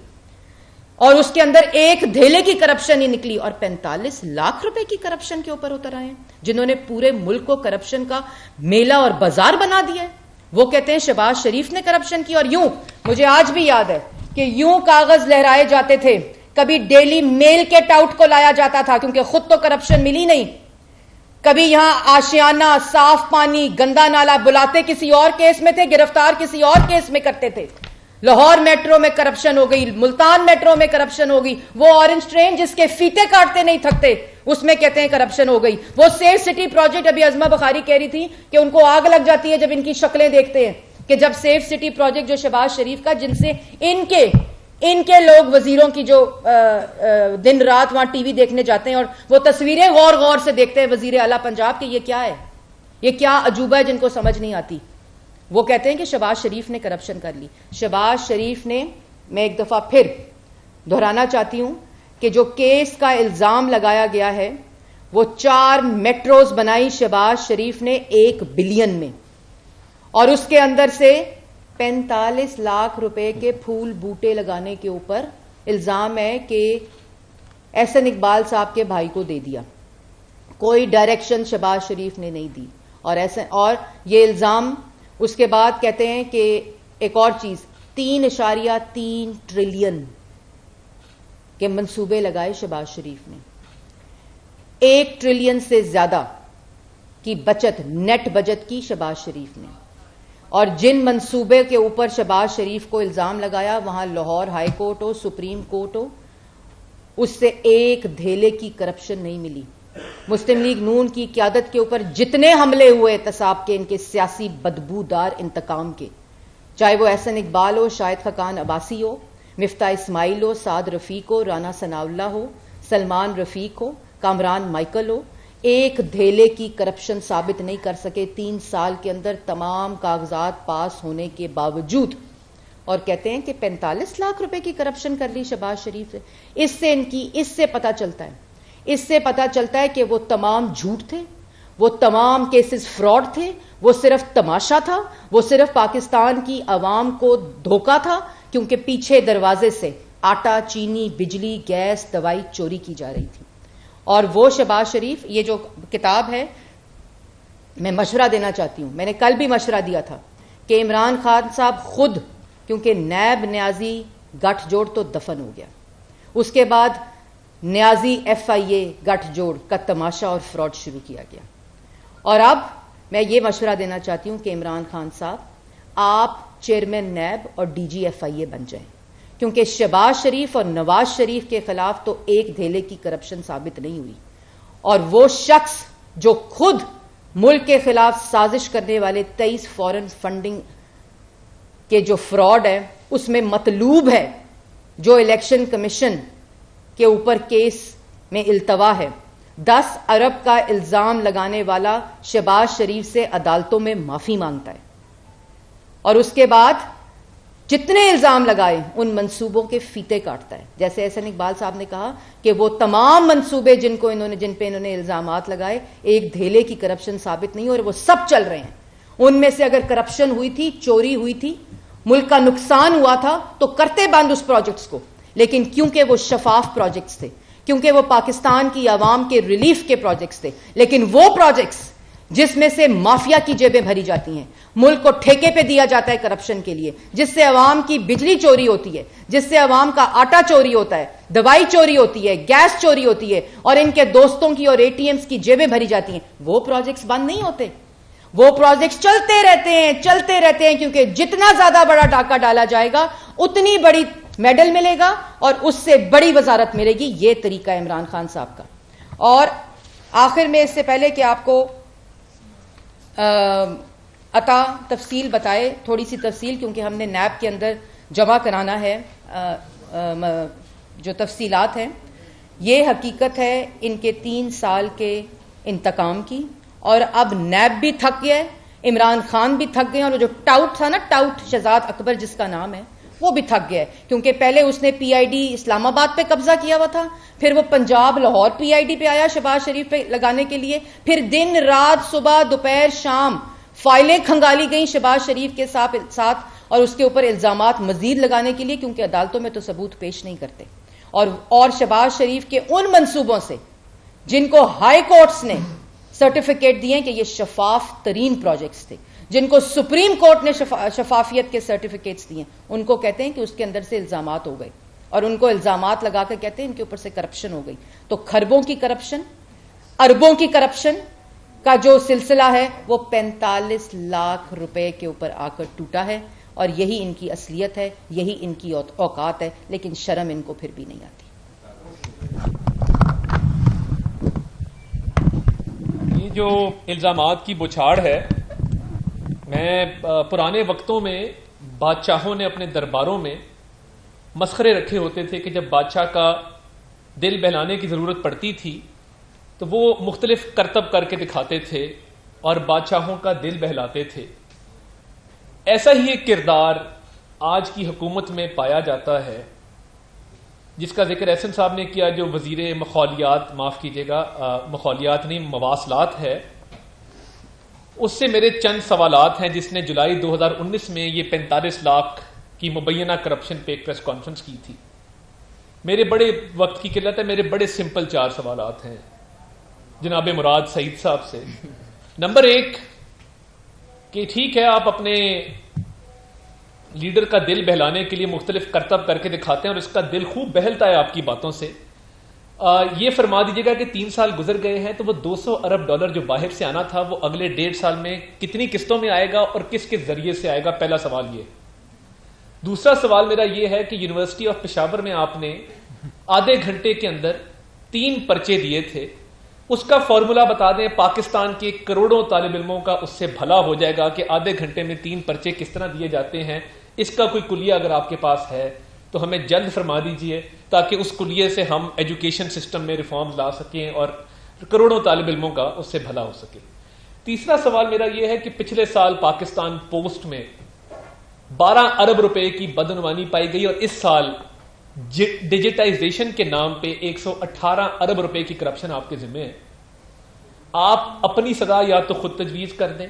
اور اس کے اندر ایک دھیلے کی کرپشن ہی نکلی. اور 45 لاکھ روپے کی کرپشن کے اوپر اتر آئے ہیں، جنہوں نے پورے ملک کو کرپشن کا میلہ اور بازار بنا دیا ہے. وہ کہتے ہیں شہباز شریف نے کرپشن کی. اور یوں مجھے آج بھی یاد ہے کہ یوں کاغذ لہرائے جاتے تھے. کبھی ڈیلی میل کے ٹاؤٹ کو لایا جاتا تھا، کیونکہ خود تو کرپشن ملی نہیں، کبھی یہاں آشیانہ، صاف پانی، گندا نالا، بلاتے کسی اور کیس میں تھے، گرفتار کسی اور کیس میں کرتے تھے. لاہور میٹرو میں کرپشن ہو گئی، ملتان میٹرو میں کرپشن ہو گئی، وہ اورنج ٹرین جس کے فیتے کاٹتے نہیں تھکتے اس میں کہتے ہیں کرپشن ہو گئی. وہ سیف سٹی پروجیکٹ، ابھی عظمہ بخاری کہہ رہی تھی کہ ان کو آگ لگ جاتی ہے جب ان کی شکلیں دیکھتے ہیں، کہ جب سیف سٹی پروجیکٹ جو شہباز شریف کا، جن سے ان کے لوگ وزیروں کی جو دن رات وہاں ٹی وی دیکھنے جاتے ہیں اور وہ تصویریں غور غور سے دیکھتے ہیں وزیر اعلیٰ پنجاب کہ یہ کیا ہے، یہ کیا عجوبہ ہے جن کو سمجھ نہیں آتی. وہ کہتے ہیں کہ شہباز شریف نے کرپشن کر لی. شہباز شریف نے، میں ایک دفعہ پھر دہرانا چاہتی ہوں کہ جو کیس کا الزام لگایا گیا ہے وہ 4 میٹروز بنائی شہباز شریف نے 1 بلین میں، اور اس کے اندر سے 45 لاکھ روپے کے پھول بوٹے لگانے کے اوپر الزام ہے کہ احسن اقبال صاحب کے بھائی کو دے دیا. کوئی ڈائریکشن شہباز شریف نے نہیں دی. اور یہ الزام اس کے بعد کہتے ہیں کہ ایک اور چیز، 3.3 ٹریلین کے منصوبے لگائے شہباز شریف نے. 1 ٹریلین سے زیادہ کی بچت، نیٹ بچت کی شہباز شریف نے. اور جن منصوبے کے اوپر شہباز شریف کو الزام لگایا وہاں لاہور ہائی کورٹ ہو، سپریم کورٹ ہو، اس سے 1 دھیلے کی کرپشن نہیں ملی. مسلم لیگ نون کی قیادت کے اوپر جتنے حملے ہوئے احتساب کے، ان کے سیاسی بدبودار انتقام کے، چاہے وہ احسن اقبال ہو، شاہد خاقان عباسی ہو، مفتاح اسماعیل ہو، سعد رفیق ہو، رانا ثناء اللہ ہو، سلمان رفیق ہو، کامران مائیکل ہو، 1 دھیلے کی کرپشن ثابت نہیں کر سکے 3 سال کے اندر تمام کاغذات پاس ہونے کے باوجود. اور کہتے ہیں کہ 45 لاکھ روپے کی کرپشن کر لی شہباز شریف. اس سے پتا چلتا ہے کہ وہ تمام جھوٹ تھے، وہ تمام کیسز فراڈ تھے، وہ صرف تماشا تھا، وہ صرف پاکستان کی عوام کو دھوکہ تھا، کیونکہ پیچھے دروازے سے آٹا، چینی، بجلی، گیس، دوائی چوری کی جا رہی تھی. اور وہ شہباز شریف، یہ جو کتاب ہے، میں مشورہ دینا چاہتی ہوں، میں نے کل بھی مشورہ دیا تھا کہ عمران خان صاحب خود، کیونکہ نیب نیازی گٹھ جوڑ تو دفن ہو گیا، اس کے بعد نیازی FIA گٹھ جوڑ کا تماشا اور فراڈ شروع کیا گیا. اور اب میں یہ مشورہ دینا چاہتی ہوں کہ عمران خان صاحب آپ چیئرمین نیب اور DG FIA بن جائیں، کیونکہ شہباز شریف اور نواز شریف کے خلاف تو 1 دھیلے کی کرپشن ثابت نہیں ہوئی. اور وہ شخص جو خود ملک کے خلاف سازش کرنے والے 23 فورن فنڈنگ کے جو فراڈ ہے اس میں مطلوب ہے، جو الیکشن کمیشن کے اوپر کیس میں التوا ہے، 10 ارب کا الزام لگانے والا شہباز شریف سے عدالتوں میں معافی مانگتا ہے، اور اس کے بعد جتنے الزام لگائے ان منصوبوں کے فیتے کاٹتا ہے. جیسے احسن اقبال صاحب نے کہا کہ وہ تمام منصوبے جن پہ انہوں نے الزامات لگائے 1 دھیلے کی کرپشن ثابت نہیں، اور وہ سب چل رہے ہیں. ان میں سے اگر کرپشن ہوئی تھی، چوری ہوئی تھی، ملک کا نقصان ہوا تھا تو کرتے بند اس پروجیکٹس کو، لیکن کیونکہ وہ شفاف پروجیکٹس تھے، کیونکہ وہ پاکستان کی عوام کے ریلیف کے پروجیکٹس تھے. لیکن وہ پروجیکٹس جس میں سے مافیا کی جیبیں بھری جاتی ہیں، ملک کو ٹھیکے پہ دیا جاتا ہے کرپشن کے لیے، جس سے عوام کی بجلی چوری ہوتی ہے، جس سے عوام کا آٹا چوری ہوتا ہے، دوائی چوری ہوتی ہے، گیس چوری ہوتی ہے، اور ان کے دوستوں کی اور ATMs کی جیبیں بھری جاتی ہیں، وہ پروجیکٹس بند نہیں ہوتے. وہ پروجیکٹس چلتے رہتے ہیں کیونکہ جتنا زیادہ بڑا ڈاکہ ڈالا جائے گا اتنی بڑی میڈل ملے گا اور اس سے بڑی وزارت ملے گی. یہ طریقہ عمران خان صاحب کا. اور آخر میں، اس سے پہلے کہ آپ کو عطا تفصیل بتائے، تھوڑی سی تفصیل، کیونکہ ہم نے نیب کے اندر جمع کرانا ہے جو تفصیلات ہیں. یہ حقیقت ہے ان کے 3 سال کے انتقام کی، اور اب نیب بھی تھک گیا ہے، عمران خان بھی تھک گئے ہیں، اور جو ٹاؤٹ تھا نا، ٹاؤٹ شہزاد اکبر جس کا نام ہے، وہ بھی تھک گیا ہے. کیونکہ پہلے اس نے PID اسلام آباد پہ قبضہ کیا ہوا تھا، پھر وہ پنجاب لاہور PID پہ آیا شہباز شریف پہ لگانے کے لیے، پھر دن رات صبح دوپہر شام فائلیں کھنگالی گئیں شہباز شریف کے ساتھ اور اس کے اوپر الزامات مزید لگانے کے لیے، کیونکہ عدالتوں میں تو ثبوت پیش نہیں کرتے. اور شہباز شریف کے ان منصوبوں سے جن کو ہائی کورٹس نے سرٹیفکیٹ دیے کہ یہ شفاف ترین پروجیکٹس تھے، جن کو سپریم کورٹ نے شفافیت کے سرٹیفکیٹس دیے، ان کو کہتے ہیں کہ اس کے اندر سے الزامات ہو گئے، اور ان کو الزامات لگا کر کہتے ہیں ان کے اوپر سے کرپشن ہو گئی. تو کھربوں کی کرپشن، اربوں کی کرپشن کا جو سلسلہ ہے وہ 45 لاکھ روپے کے اوپر آ کر ٹوٹا ہے، اور یہی ان کی اصلیت ہے، یہی ان کی اوقات ہے، لیکن شرم ان کو پھر بھی نہیں آتی۔ یہ جو الزامات کی بچھاڑ ہے، میں پرانے وقتوں میں بادشاہوں نے اپنے درباروں میں مسخرے رکھے ہوتے تھے کہ جب بادشاہ کا دل بہلانے کی ضرورت پڑتی تھی تو وہ مختلف کرتب کر کے دکھاتے تھے اور بادشاہوں کا دل بہلاتے تھے۔ ایسا ہی ایک کردار آج کی حکومت میں پایا جاتا ہے، جس کا ذکر احسن صاحب نے کیا، جو وزیر مخالیات، معاف کیجیے گا مخالیات نہیں مواصلات ہے۔ اس سے میرے چند سوالات ہیں، جس نے جولائی 2019 میں یہ 45 لاکھ کی مبینہ کرپشن پہ ایک پریس کانفرنس کی تھی۔ میرے بڑے وقت کی قلت ہے، میرے بڑے سمپل 4 سوالات ہیں جناب مراد سعید صاحب سے۔ نمبر 1 کہ ٹھیک ہے، آپ اپنے لیڈر کا دل بہلانے کے لیے مختلف کرتب کر کے دکھاتے ہیں اور اس کا دل خوب بہلتا ہے آپ کی باتوں سے۔ یہ فرما دیجیے گا کہ 3 سال گزر گئے ہیں تو وہ 200 ارب ڈالر جو باہر سے آنا تھا وہ اگلے 1.5 سال میں کتنی قسطوں میں آئے گا اور کس کے ذریعے سے آئے گا؟ پہلا سوال یہ۔ دوسرا سوال میرا یہ ہے کہ یونیورسٹی آف پشاور میں آپ نے آدھے گھنٹے کے اندر 3 پرچے دیے تھے، اس کا فارمولا بتا دیں، پاکستان کے کروڑوں طالب علموں کا اس سے بھلا ہو جائے گا کہ آدھے گھنٹے میں 3 پرچے کس طرح دیے جاتے ہیں۔ اس کا کوئی کلیہ اگر آپ کے پاس ہے تو ہمیں جلد فرما دیجئے تاکہ اس کلیے سے ہم ایجوکیشن سسٹم میں ریفارمز لا سکیں اور کروڑوں طالب علموں کا اس سے بھلا ہو سکے۔ تیسرا سوال میرا یہ ہے کہ پچھلے سال پاکستان پوسٹ میں 12 ارب روپے کی بدعنوانی پائی گئی اور اس سال ڈیجیٹائزیشن کے نام پہ 118 ارب روپے کی کرپشن آپ کے ذمہ ہے۔ آپ اپنی سزا یا تو خود تجویز کر دیں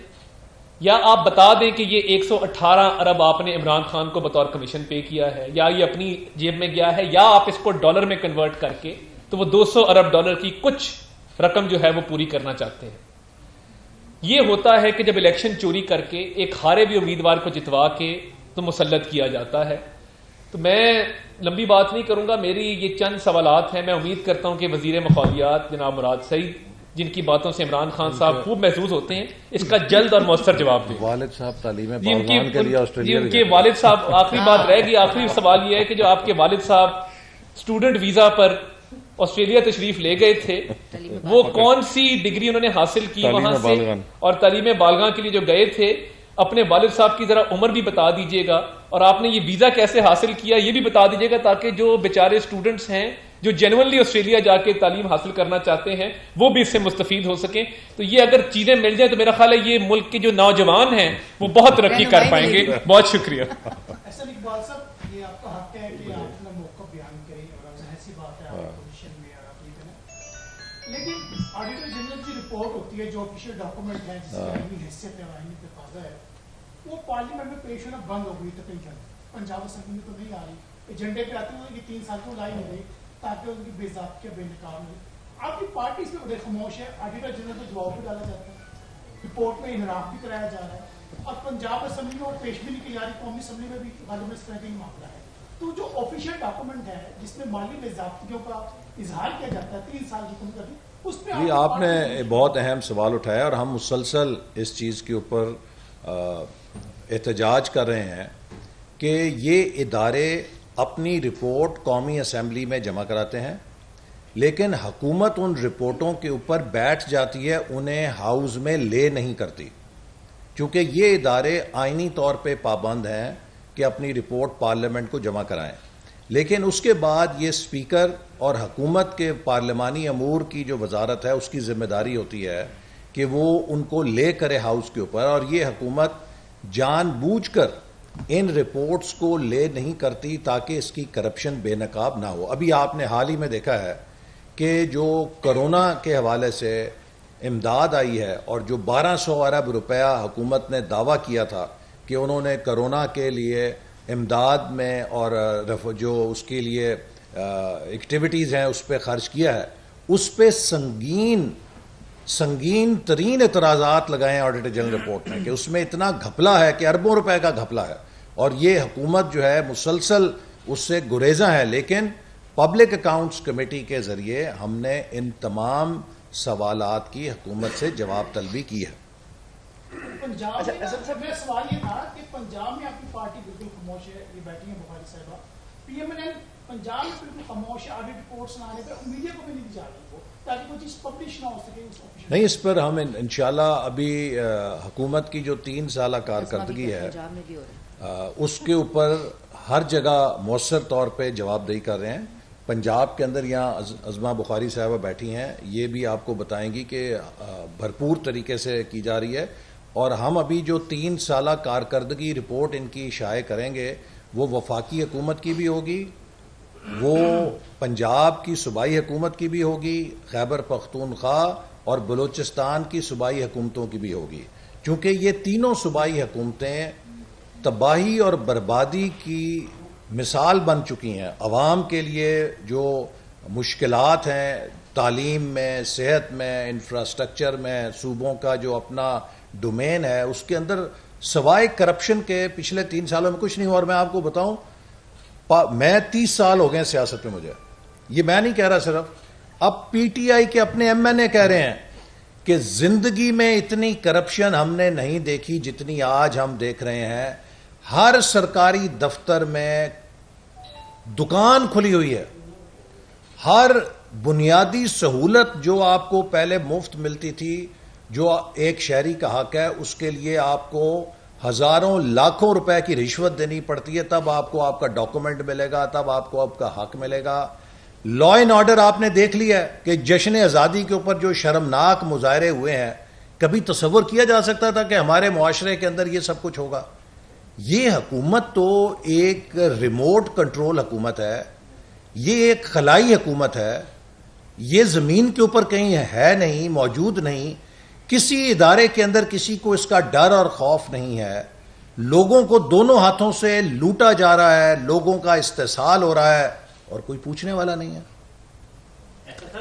یا آپ بتا دیں کہ یہ 118 ارب آپ نے عمران خان کو بطور کمیشن پے کیا ہے یا یہ اپنی جیب میں گیا ہے، یا آپ اس کو ڈالر میں کنورٹ کر کے تو وہ 200 ارب ڈالر کی کچھ رقم جو ہے وہ پوری کرنا چاہتے ہیں۔ یہ ہوتا ہے کہ جب الیکشن چوری کر کے ایک ہارے ہوئے امیدوار کو جتوا کے تو مسلط کیا جاتا ہے۔ تو میں لمبی بات نہیں کروں گا، میری یہ چند سوالات ہیں۔ میں امید کرتا ہوں کہ وزیر مخالیات جناب مراد سعید، جن کی باتوں سے عمران خان صاحب خوب محظوظ ہوتے ہیں، اس کا جلد اور مؤثر جواب دیں۔ والد صاحب تعلیم بالغان کے لیے آسٹریلیا ان کے والد صاحب، آخری بات رہ گئی، آخری سوال یہ ہے کہ جو آپ کے والد صاحب اسٹوڈنٹ ویزا پر آسٹریلیا تشریف لے گئے تھے، وہ کون سی ڈگری انہوں نے حاصل کی وہاں سے، اور تعلیم بالغاں کے لیے جو گئے تھے اپنے والد صاحب کی ذرا عمر بھی بتا دیجئے گا، اور آپ نے یہ ویزا کیسے حاصل کیا یہ بھی بتا دیجئے گا، تاکہ جو بیچارے اسٹوڈنٹس ہیں جو جینوئنلی آسٹریلیا جا کے تعلیم حاصل کرنا چاہتے ہیں وہ بھی اس سے مستفید ہو سکیں۔ تو یہ اگر چیزیں مل جائیں تو میرا خیال ہے یہ ملک کے جو نوجوان ہیں وہ بہت ترقی کر پائیں گے۔ بہت شکریہ۔ احسن اقبال صاحب، یہ آپ کا حق ہے کہ آپ اپنا موقع بیان کریں، اور ظاہر سی بات ہے آپ پوزیشن میں اور آپ یہ کریں، لیکن آڈیٹر جنرل کی رپورٹ ہوتی ہے جو آفیشیل ڈاکومنٹ ہے، جس کی آئینی حیثیت ہے اور آئینی تقاضا ہے، وہ پارلیمنٹ میں پیش ہونا بند ہو گئی تقریباً، پنجاب اسمبلی میں تو نہیں آ رہی، ایجنڈے پہ آتے ہوئے یہ 3 سال کیوں لائی ہو گئی تاکہ ان کی بے ضابطگی بے نقاب ہو۔ آپ کی پارٹی اس میں بڑے خاموش ہے، آڈیٹر جنرل کو جواب بھی ڈالا جاتا ہے، رپورٹ میں انحراف بھی کرایا جا رہا ہے، اور پنجاب اسمبلی میں وہ پیش بھی نہیں کی جا رہی، قومی اسمبلی میں بھی غالباً اس طرح کا ہی معاملہ ہے۔ تو جو آفیشیل ڈاکومنٹ ہے جس میں مالی بے ضابطگیوں کا اظہار کیا جاتا ہے 3 سال کی حکومت ابھی، اس میں جی آپ نے بہت اہم سوال اٹھایا اور ہم مسلسل اس چیز کے اوپر احتجاج کر رہے ہیں کہ یہ ادارے اپنی رپورٹ قومی اسمبلی میں جمع کراتے ہیں، لیکن حکومت ان رپورٹوں کے اوپر بیٹھ جاتی ہے، انہیں ہاؤس میں لے نہیں کرتی، چونکہ یہ ادارے آئینی طور پہ پابند ہیں کہ اپنی رپورٹ پارلیمنٹ کو جمع کرائیں، لیکن اس کے بعد یہ اسپیکر اور حکومت کے پارلیمانی امور کی جو وزارت ہے اس کی ذمہ داری ہوتی ہے کہ وہ ان کو لے کرے ہاؤس کے اوپر، اور یہ حکومت جان بوجھ کر ان رپورٹس کو لے نہیں کرتی تاکہ اس کی کرپشن بے نقاب نہ ہو۔ ابھی آپ نے حال ہی میں دیکھا ہے کہ جو کرونا کے حوالے سے امداد آئی ہے اور جو 1200 ارب روپیہ حکومت نے دعویٰ کیا تھا کہ انہوں نے کرونا کے لیے امداد میں اور جو اس کے لیے ایکٹیویٹیز ہیں اس پہ خرچ کیا ہے، اس پہ سنگین ترین اعتراضات لگائے ہیں آڈیٹر جنرل رپورٹ میں کہ اس میں اتنا گھپلا ہے کہ اربوں روپے کا گھپلا ہے، اور یہ حکومت جو ہے مسلسل اس سے گریزاں ہے۔ لیکن پبلک اکاؤنٹس کمیٹی کے ذریعے ہم نے ان تمام سوالات کی حکومت سے جواب طلبی کی ہے. پنجاب میں میرا سوال یہ تھا کہ پنجاب میں آپ کی پارٹی بالکل خاموش ہے, یہ بیٹھی ہیں بخاری صاحبہ, P M N L Punjab میں بالکل خاموش ہے, آڈٹ رپورٹس نہ آنے پہ میڈیا کو بھی نہیں دی جا رہی وہ, تاکہ وہ چیز پبلش نہ ہو سکے. نہیں, اس پر ہم انشاءاللہ ابھی حکومت کی جو 3 سالہ کارکردگی ہے اس کے اوپر ہر جگہ مؤثر طور پہ جواب دہی کر رہے ہیں. پنجاب کے اندر یہاں عظمہ بخاری صاحبہ بیٹھی ہیں, یہ بھی آپ کو بتائیں گی کہ بھرپور طریقے سے کی جا رہی ہے. اور ہم ابھی جو 3 سالہ کارکردگی رپورٹ ان کی شائع کریں گے وہ وفاقی حکومت کی بھی ہوگی, وہ پنجاب کی صوبائی حکومت کی بھی ہوگی, خیبر پختونخوا اور بلوچستان کی صوبائی حکومتوں کی بھی ہوگی, چونکہ یہ تینوں صوبائی حکومتیں تباہی اور بربادی کی مثال بن چکی ہیں. عوام کے لیے جو مشکلات ہیں تعلیم میں, صحت میں, انفراسٹرکچر میں, صوبوں کا جو اپنا ڈومین ہے اس کے اندر سوائے کرپشن کے پچھلے 3 سالوں میں کچھ نہیں ہوا. اور میں آپ کو بتاؤں, میں 30 سال ہو گئے سیاست میں, مجھے یہ میں نہیں کہہ رہا صرف, اب پی ٹی آئی کے اپنے ایم این اے کہہ رہے ہیں کہ زندگی میں اتنی کرپشن ہم نے نہیں دیکھی جتنی آج ہم دیکھ رہے ہیں. ہر سرکاری دفتر میں دکان کھلی ہوئی ہے, ہر بنیادی سہولت جو آپ کو پہلے مفت ملتی تھی, جو ایک شہری کا حق ہے, اس کے لیے آپ کو ہزاروں لاکھوں روپے کی رشوت دینی پڑتی ہے, تب آپ کو آپ کا ڈاکومنٹ ملے گا, تب آپ کو آپ کا حق ملے گا. لا اینڈ آرڈر آپ نے دیکھ لیا ہے کہ جشن آزادی کے اوپر جو شرمناک مظاہرے ہوئے ہیں, کبھی تصور کیا جا سکتا تھا کہ ہمارے معاشرے کے اندر یہ سب کچھ ہوگا؟ یہ حکومت تو ایک ریموٹ کنٹرول حکومت ہے, یہ ایک خلائی حکومت ہے, یہ زمین کے اوپر کہیں ہے نہیں, موجود نہیں. کسی ادارے کے اندر کسی کو اس کا ڈر اور خوف نہیں ہے. لوگوں کو دونوں ہاتھوں سے لوٹا جا رہا ہے, لوگوں کا استحصال ہو رہا ہے اور کوئی پوچھنے والا نہیں ہے.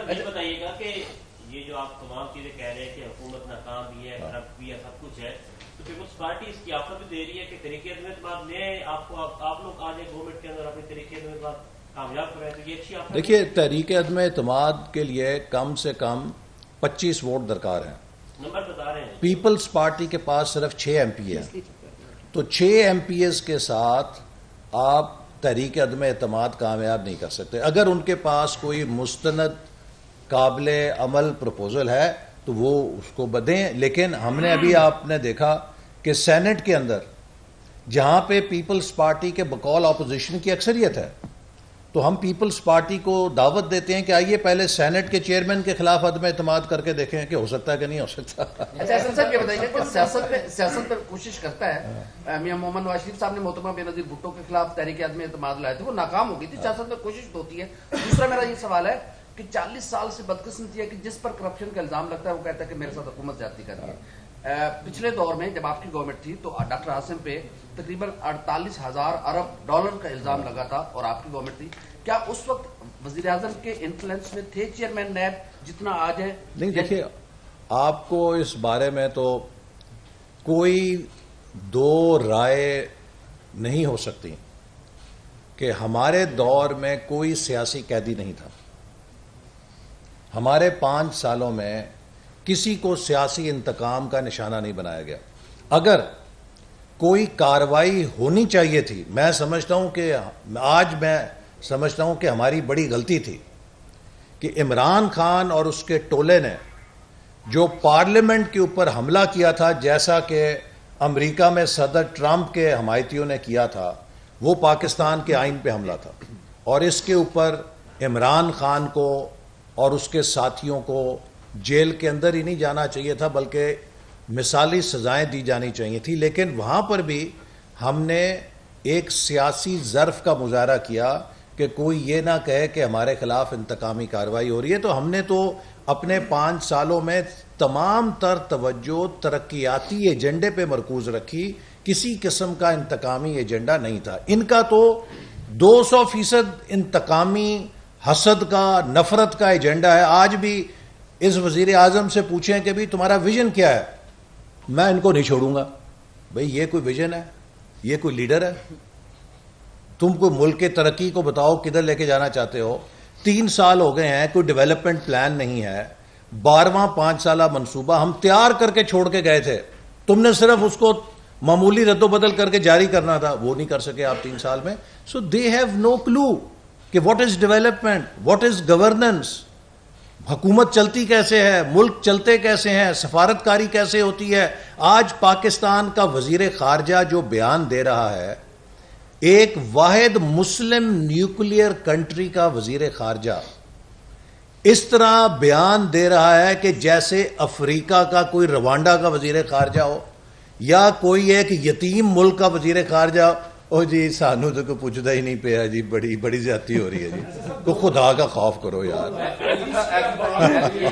یہ بتائیے گا کہ یہ جو آپ تمام چیزیں کہہ رہے ہیں کہ حکومت ناکام بھی ہے, کرپٹ بھی ہے, سب کچھ ہے, تو پیپلز پارٹی اس کی آفر بھی دے رہی ہے کہ طریقے اعتماد لیں, آپ لوگ آج گورنمنٹ کے اندر اپنے طریقے اعتماد کامیاب کریں, تو یہ اچھی آفر. دیکھیے, تحریک عدم اعتماد کے لیے کم سے کم 25 ووٹ درکار ہیں. نمبر بتا رہے ہیں. پیپلز پارٹی کے پاس صرف 6 ایم پی ہیں, تو 6 ایم پی ایز کے ساتھ آپ تحریک عدم اعتماد کامیاب نہیں کر سکتے. اگر ان کے پاس کوئی مستند قابل عمل پروپوزل ہے تو وہ اس کو بدیں. لیکن ہم نے ابھی آپ نے دیکھا کہ سینٹ کے اندر جہاں پہ پیپلز پارٹی کے بقول اپوزیشن کی اکثریت ہے, تو ہم پیپلز پارٹی کو دعوت دیتے ہیں کہ آئیے پہلے سینٹ کے چیئرمین کے خلاف عدم اعتماد کر کے دیکھیں کہ ہو سکتا ہے کہ نہیں ہو سکتا. اچھا احسن صاحب یہ بتائیے کہ سیاست پر کوشش کرتا ہے, میاں محمد نواز شریف صاحب نے محترمہ بے نظیر بھٹو کے خلاف تحریک عدم اعتماد لائے تھے, وہ ناکام ہو گئی تھی. سیاست میں کوشش تو ہوتی ہے. دوسرا میرا یہ سوال ہے کہ 40 سال سے بدقسمتی ہے کہ جس پر کرپشن کا الزام لگتا ہے وہ کہتا ہے کہ میرے ساتھ حکومت زیادتی کر رہی ہے. پچھلے دور میں جب آپ کی گورنمنٹ تھی تو ڈاکٹر عاصم پہ تقریباً 48,000 ارب ڈالر کا الزام لگا تھا اور آپ کی گورنمنٹ تھی. کیا اس وقت وزیر اعظم کے انفلوئنس میں تھے چیئرمین نیب جتنا آج ہے؟ نہیں, دیکھیے, آپ کو اس بارے میں تو کوئی دو رائے نہیں ہو سکتی کہ ہمارے دور میں کوئی سیاسی قیدی نہیں تھا. ہمارے 5 سالوں میں کسی کو سیاسی انتقام کا نشانہ نہیں بنایا گیا. اگر کوئی کارروائی ہونی چاہیے تھی, میں سمجھتا ہوں کہ ہماری بڑی غلطی تھی کہ عمران خان اور اس کے ٹولے نے جو پارلیمنٹ کے اوپر حملہ کیا تھا, جیسا کہ امریکہ میں صدر ٹرمپ کے حمایتیوں نے کیا تھا, وہ پاکستان کے آئین پہ حملہ تھا. اور اس کے اوپر عمران خان کو اور اس کے ساتھیوں کو جیل کے اندر ہی نہیں جانا چاہیے تھا, بلکہ مثالی سزائیں دی جانی چاہیے تھی. لیکن وہاں پر بھی ہم نے ایک سیاسی ظرف کا مظاہرہ کیا کہ کوئی یہ نہ کہے کہ ہمارے خلاف انتقامی کارروائی ہو رہی ہے. تو ہم نے تو اپنے 5 سالوں میں تمام تر توجہ ترقیاتی ایجنڈے پہ مرکوز رکھی, کسی قسم کا انتقامی ایجنڈا نہیں تھا. ان کا تو 200% انتقامی حسد کا, نفرت کا ایجنڈا ہے. آج بھی اس وزیر اعظم سے پوچھیں کہ بھی تمہارا ویژن کیا ہے, میں ان کو نہیں چھوڑوں گا. بھئی یہ کوئی ویژن ہے؟ یہ کوئی لیڈر ہے؟ تم کو ملک کے ترقی کو بتاؤ کدھر لے کے جانا چاہتے ہو. 3 سال ہو گئے ہیں, کوئی ڈیولپمنٹ پلان نہیں ہے. 12واں 5 سالہ منصوبہ ہم تیار کر کے چھوڑ کے گئے تھے, تم نے صرف اس کو معمولی رد و بدل کر کے جاری کرنا تھا, وہ نہیں کر سکے آپ 3 سال میں. سو دے ہیو نو کلو کہ what is development, what is governance, حکومت چلتی کیسے ہے, ملک چلتے کیسے ہیں, سفارتکاری کیسے ہوتی ہے. آج پاکستان کا وزیر خارجہ جو بیان دے رہا ہے, ایک واحد مسلم نیوکلیئر کنٹری کا وزیر خارجہ اس طرح بیان دے رہا ہے کہ جیسے افریقہ کا کوئی روانڈا کا وزیر خارجہ ہو یا کوئی ایک یتیم ملک کا وزیر خارجہ ہو. او جی سانو تو کوئی پوچھتا ہی نہیں پیا جی, بڑی زیادتی ہو رہی ہے جی, تو خدا کا خوف کرو یار.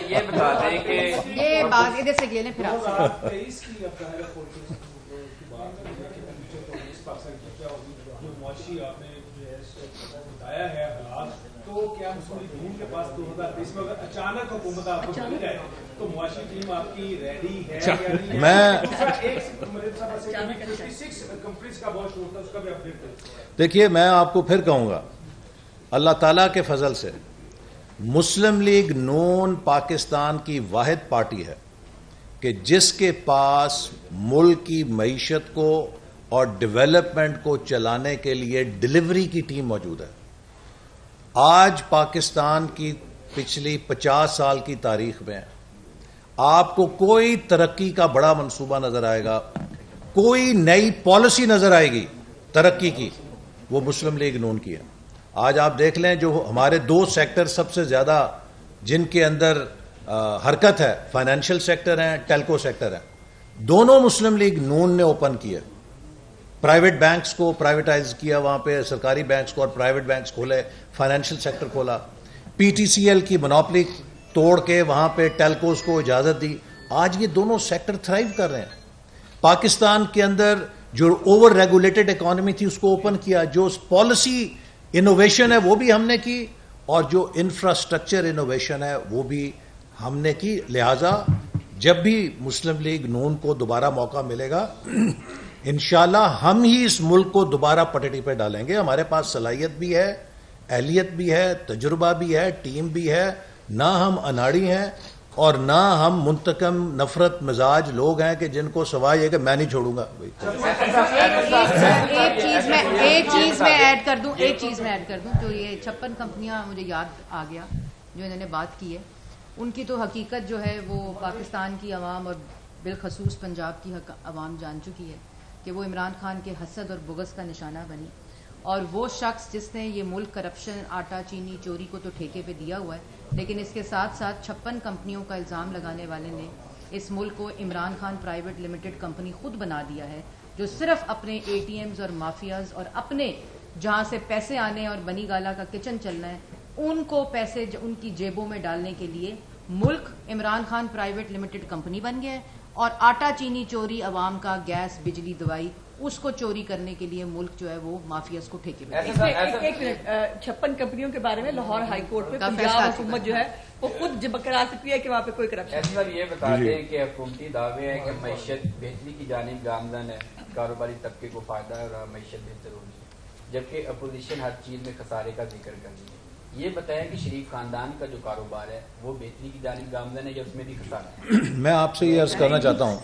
یہ بتا دیں کہ یہ بات ادھر سے لے لیں پھر آپ معاشی آپ نے جو ہے بتایا ہے حالات, تو کیا مسلم لیگ کے پاس 2023 میں اگر اچانک حکومت آپ کو مل جائے تو معاشی ٹیم آپ کی ریڈی ہے یا نہیں؟ دیکھیے میں آپ کو پھر کہوں گا, اللہ تعالیٰ کے فضل سے مسلم لیگ نون پاکستان کی واحد پارٹی ہے کہ جس کے پاس ملک کی معیشت کو اور ڈیولپمنٹ کو چلانے کے لیے ڈیلیوری کی ٹیم موجود ہے. آج پاکستان کی پچھلی 50 سال کی تاریخ میں آپ کو کوئی ترقی کا بڑا منصوبہ نظر آئے گا, کوئی نئی پالیسی نظر آئے گی ترقی کی, وہ مسلم لیگ نون کی ہے. آج آپ دیکھ لیں جو ہمارے 2 سیکٹر سب سے زیادہ جن کے اندر حرکت ہے, فائنینشیل سیکٹر ہیں, ٹیلکو سیکٹر ہیں, دونوں مسلم لیگ نون نے اوپن کیے. پرائیویٹ بینکس کو پرائیویٹائز کیا, وہاں پہ سرکاری بینکس کو اور پرائیویٹ بینکس کھولے, فائنینشیل سیکٹر کھولا, پی ٹی سی ایل کی مونوپلی توڑ کے وہاں پہ ٹیلکوز کو اجازت دی. آج یہ دونوں سیکٹر تھرائیو کر رہے ہیں. پاکستان کے اندر جو اوور ریگولیٹڈ اکانومی تھی اس کو اوپن کیا, جو پالیسی انوویشن ہے وہ بھی ہم نے کی, اور جو انفراسٹرکچر انوویشن ہے وہ بھی ہم نے کی. لہٰذا جب بھی مسلم لیگ نون کو دوبارہ موقع ملے گا انشاءاللہ ہم ہی اس ملک کو دوبارہ پٹڑی پہ ڈالیں گے. ہمارے پاس صلاحیت بھی ہے, اہلیت بھی ہے, تجربہ بھی ہے, ٹیم بھی ہے. نہ ہم اناڑی ہیں اور نہ ہم منتقم نفرت مزاج لوگ ہیں کہ جن کو سوائے یہ کہ میں نہیں چھوڑوں گا. ایک چیز میں ایڈ کر دوں تو یہ 56 کمپنیاں مجھے یاد آ گیا جو انہوں نے بات کی ہے. ان کی تو حقیقت جو ہے وہ پاکستان کی عوام اور بالخصوص پنجاب کی عوام جان چکی ہے کہ وہ عمران خان کے حسد اور بغض کا نشانہ بنی, اور وہ شخص جس نے یہ ملک کرپشن, آٹا چینی چوری کو تو ٹھیکے پہ دیا ہوا ہے, لیکن اس کے ساتھ ساتھ 56 کمپنیوں کا الزام لگانے والے نے اس ملک کو Imran Khan private limited company خود بنا دیا ہے, جو صرف اپنے اے ٹی ایمز اور مافیاز اور اپنے جہاں سے پیسے آنے اور بنی گالا کا کچن چلنا ہے ان کو پیسے ان کی جیبوں میں ڈالنے کے لیے Malik Imran Khan private limited company بن گیا ہے, اور آٹا چینی چوری, عوام کا گیس بجلی دوائی, اس کو چوری کرنے کے لیے ملک جو ہے وہ مافیاز کو ٹھیکے پہ. ایک منٹ, 56 کمپنیوں کے بارے میں لاہور ہائی کورٹ میں پنجاب حکومت جو ہے وہ خود کرا سکتی ہے کہ وہاں پہ کوئی کرپشن. سر یہ بتا دیں کہ حکومتی دعوے ہیں کہ معیشت بہتری کی جانب گامزن ہے, کاروباری طبقے کو فائدہ ہے اور معیشت بہتر ہوگی, جبکہ اپوزیشن ہر چیز میں خسارے کا ذکر کر رہی ہے. یہ بتائیں کہ شریف خاندان کا جو کاروبار ہے وہ بہتری کی جانب گامزن ہے یا اس میں بھی خسارہ ہے؟ میں آپ سے یہ عرض کرنا چاہتا ہوں,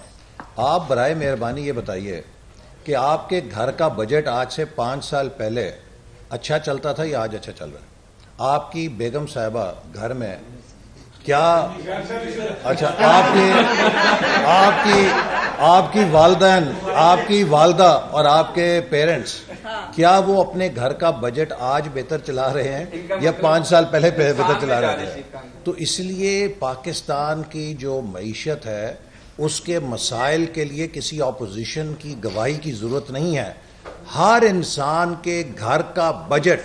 آپ برائے مہربانی یہ بتائیے کہ آپ کے گھر کا بجٹ آج سے 5 سال پہلے اچھا چلتا تھا یا آج اچھا چل رہا ہے؟ آپ کی بیگم صاحبہ گھر میں کیا, اچھا آپ کی والدین, آپ کی والدہ اور آپ کے پیرنٹس, کیا وہ اپنے گھر کا بجٹ آج بہتر چلا رہے ہیں یا 5 سال پہلے بہتر چلا رہے ہیں؟ تو اس لیے پاکستان کی جو معیشت ہے اس کے مسائل کے لیے کسی اپوزیشن کی گواہی کی ضرورت نہیں ہے. ہر انسان کے گھر کا بجٹ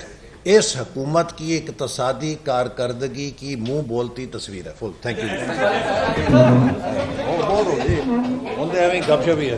اس حکومت کی اقتصادی کارکردگی کی منہ بولتی تصویر ہے. فل تھینک یو. گپ شپ ہی ہے.